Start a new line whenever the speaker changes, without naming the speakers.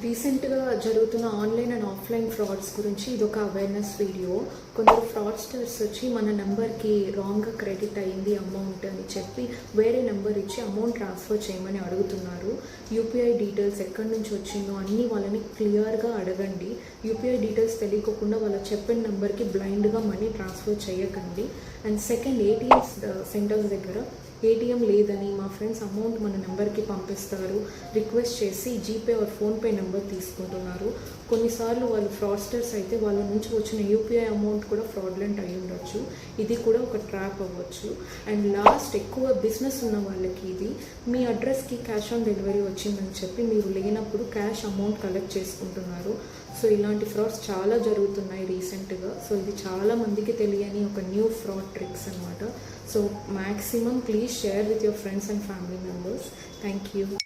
రీసెంట్గా జరుగుతున్న online and offline frauds గురించి ఇది ఒక అవేర్నెస్ వీడియో. కొందరు ఫ్రాడ్స్టర్స్ వచ్చి మన నెంబర్కి రాంగ్గా క్రెడిట్ అయ్యింది అమౌంట్ అని చెప్పి వేరే నెంబర్ ఇచ్చి అమౌంట్ ట్రాన్స్ఫర్ చేయమని అడుగుతున్నారు. యూపీఐ డీటెయిల్స్ ఎక్కడి నుంచి వచ్చిందో అన్నీ వాళ్ళని క్లియర్గా అడగండి. యూపీఐ డీటెయిల్స్ తెలియకుండా వాళ్ళు చెప్పిన నెంబర్కి బ్లైండ్గా మనీ ట్రాన్స్ఫర్ చేయకండి. అండ్ సెకండ్, ఏటీఎం సెంటర్స్ దగ్గర ఏటీఎం లేదని మా ఫ్రెండ్స్ అమౌంట్ మన నెంబర్కి పంపిస్తారు రిక్వెస్ట్ చేసి జీపే ఆర్ ఫోన్పే నెంబర్ తీసుకుంటున్నారు. కొన్నిసార్లు వాళ్ళు ఫ్రాడ్స్టర్స్ అయితే వాళ్ళ నుంచి వచ్చిన యూపీఐ అమౌంట్ కూడా ఫ్రాడ్లెంట్ అయి ఉండొచ్చు. ఇది కూడా ఒక ట్రాప్ అవ్వచ్చు. అండ్ లాస్ట్, ఎక్కువ బిజినెస్ ఉన్న వాళ్ళకి ఇది మీ అడ్రస్కి క్యాష్ ఆన్ డెలివరీ వచ్చిందని చెప్పి మీరు లేనప్పుడు క్యాష్ అమౌంట్ కలెక్ట్ చేసుకుంటున్నారు. సో ఇలాంటి ఫ్రాడ్స్ చాలా జరుగుతున్నాయి రీసెంట్గా. సో ఇది చాలా మందికి తెలియని ఒక న్యూ ఫ్రాడ్ ట్రిక్స్ అనమాట. So maximum please share with your friends and family members. Thank you.